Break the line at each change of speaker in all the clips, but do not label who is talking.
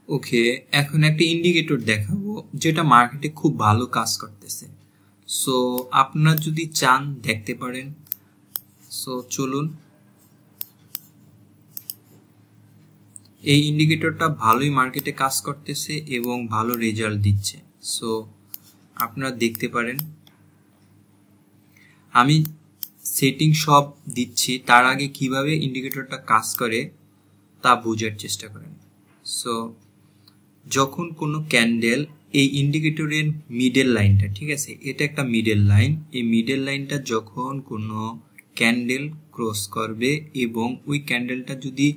ওকে, এখন একটা ইন্ডিকেটর দেখাবো যেটা মার্কেটে খুব ভালো কাজ করতেছে। সো আপনারা যদি চান দেখতে পারেন। সো চলুন, এই ইন্ডিকেটরটা ভালোই মার্কেটে কাজ করতেছে এবং ভালো রেজাল্ট দিচ্ছে। সো আপনারা দেখতে পারেন। আমি সেটিং সব দিচ্ছি, তার আগে কিভাবে ইন্ডিকেটরটা কাজ করে তা বোঝার চেষ্টা করেন। সো যখন কোনো ক্যান্ডেল এই ইন্ডিকেটরের মিডল লাইনটা, ঠিক আছে, এটা একটা মিডল লাইন, এই মিডল লাইনটা যখন কোনো ক্যান্ডেল ক্রস করবে এবং ওই ক্যান্ডেলটা যদি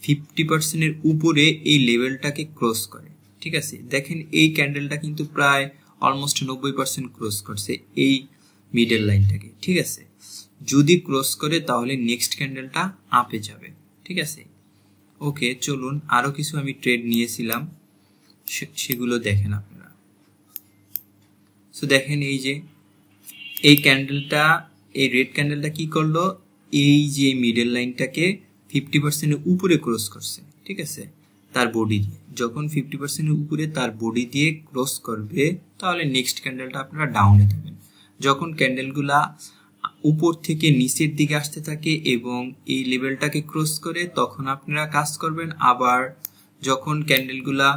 50% উপরে এই লেভেলটাকে ক্রস করে, ঠিক আছে, দেখেন এই ক্যান্ডেলটা কিন্তু প্রায় অলমোস্ট 90% ক্রস করছে এই মিডল লাইনটাকে, ঠিক আছে। যদি ক্রস করে তাহলে নেক্সট ক্যান্ডেলটা আপে যাবে, ঠিক আছে। ওকে, চলুন আরো কিছু আমি ট্রেড নিয়েছিলাম, সেগুলো দেখেন আপনারা। সো দেখেন এই যে এই ক্যান্ডেলটা, এই রেড ক্যান্ডেলটা কি করলো, এই যে মিডল লাইনটাকে 50% উপরে ক্রস করছে, ঠিক আছে, তার বডি দিয়ে। যখন 50% উপরে তার বডি দিয়ে ক্রস করবে তাহলে নেক্সট ক্যান্ডেলটা আপনারা ডাউনে দেবেন। যখন ক্যান্ডেলগুলা উপর থেকে নিচের দিকে আসতে থাকে এবং এই লেভেলটাকে ক্রস করে তখন আপনারা কাজ করবেন। আবার যখন ক্যান্ডেলগুলা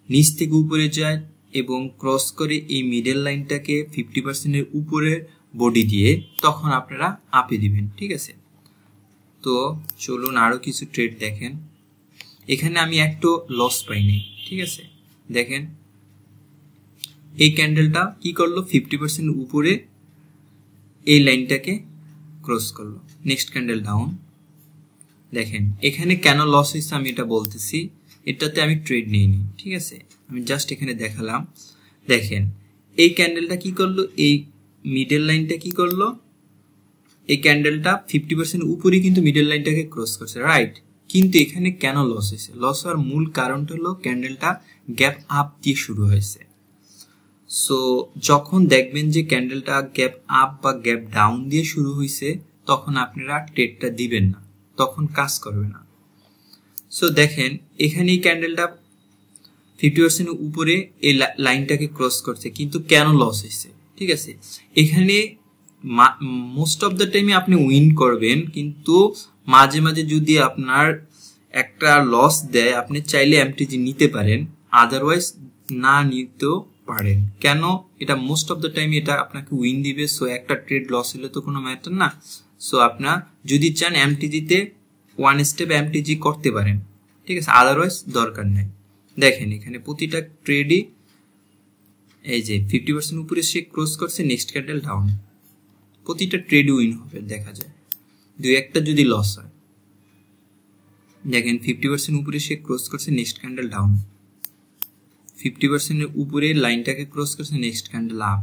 নিচ থেকে উপরে যায় এবং ক্রস করে এই মিডল লাইনটাকে 50% উপরে বডি দিয়ে, তখন আপনারা আপে দিবেন, ঠিক আছে। তো চলুন আরো কিছু ট্রেড দেখেন। এখানে আমি একটু লস পাইনি, ঠিক আছে। দেখেন এই ক্যান্ডেলটা কি করলো, 50% উপরে এই লাইনটাকে ক্রস করলো, নেক্সট ক্যান্ডেল ডাউন। দেখেন এখানে কেন লস হয়েছে আমি এটা বলতেছি, এটাতে আমি ট্রেড নিইনি, ঠিক আছে, আমি জাস্ট এখানে দেখালাম। দেখেন এই ক্যান্ডেলটা কি করলো, এই মিডল লাইনটা কি করলো, এই ক্যান্ডেলটা 50% উপরে কিন্তু মিডল লাইনটাকে ক্রস করছে, রাইট। কিন্তু এখানে কেন লস হয়েছে, লস হওয়ার মূল কারণটা হলো ক্যান্ডেলটা গ্যাপ আপ দিয়ে শুরু হয়েছে। সো যখন দেখবেন যে ক্যান্ডেলটা গ্যাপ আপ বা গ্যাপ ডাউন দিয়ে শুরু হয়েছে তখন আপনারা ট্রেডটা দিবেন না, তখন কাজ করবে না। সো দেখেন এখানে এই ক্যান্ডেলটা 50% উপরে এই লাইনটাকে ক্রস করছে, কিন্তু কেন লস হয়েছে, ঠিক আছে। এখানে মোস্ট অফ দ্য টাইমে আপনি উইন করবেন, কিন্তু মাঝে মাঝে যদি আপনার একটা লস দেয় আপনি চাইলে এমটিজি নিতে পারেন, আদারওয়াইজ না নিতেও পারেন। কেন, এটা মোস্ট অফ দ্য টাইম এটা আপনাকে উইন দিবে। সো একটা ট্রেড লস হলে তো কোনো ম্যাটার না। সো আপনার যদি চান এমটিজিতে ওয়ান স্টেপ এমটিজি করতে পারেন, ঠিক আছে, আদারওয়াইজ দরকার নেই। দেখেন এখানে প্রতিটা ট্রেডই এই যে 50% উপরে সে ক্রস করছে, নেক্সট ক্যান্ডেল ডাউন, প্রতিটা ট্রেড উইন হবে দেখা যায়, দুই একটা যদি লস হয়। দেখেন 50% উপরে সে ক্রস করছে, নেক্সট ক্যান্ডেল ডাউন, 50% উপরে লাইনটাকে ক্রস করছে, নেক্সট ক্যান্ডেল আপ।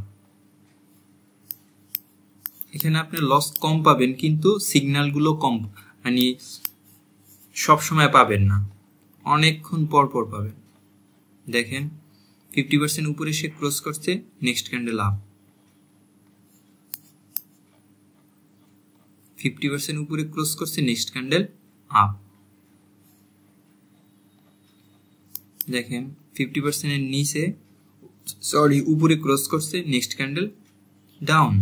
এখানে আপনি লস কম পাবেন কিন্তু সিগন্যালগুলো কম, মানে সব সময় পাবেন না, অনেকক্ষণ পর পর পাবেন। দেখেন 50% উপরে সে ক্রস করছে, নেক্সট ক্যান্ডেল আপ, 50% উপরে ক্রস করছে, নেক্সট ক্যান্ডেল আপ। দেখেন 50% এর নিচে উপরে ক্রস করছে, নেক্সট ক্যান্ডেল ডাউন,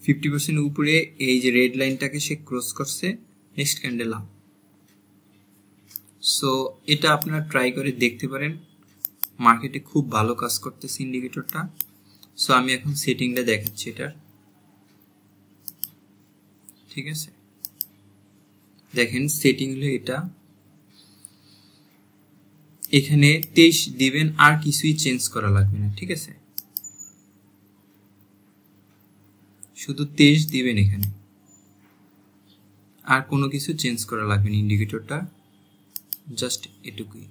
50% উপরে এই যে রেড লাইনটাকে সে ক্রস করছে, নেক্সট ক্যান্ডেল আপ। সো এটা আপনারা ট্রাই করে দেখতে পারেন, মার্কেটে খুব ভালো কাজ করতেছে ইন্ডিকেটরটা। সো আমি এখন সেটিংটা দেখাচ্ছি এটার, ঠিক আছে। দেখেন সেটিং হলো এটা, এখানে 23 দিবেন, আর কিছুই চেঞ্জ করা লাগবে না, ঠিক আছে, শুধু 23 দিবেন এখানে, আর কোনো কিছু চেঞ্জ করা লাগবে না ইন্ডিকেটরটা, জাস্ট এটুকুই।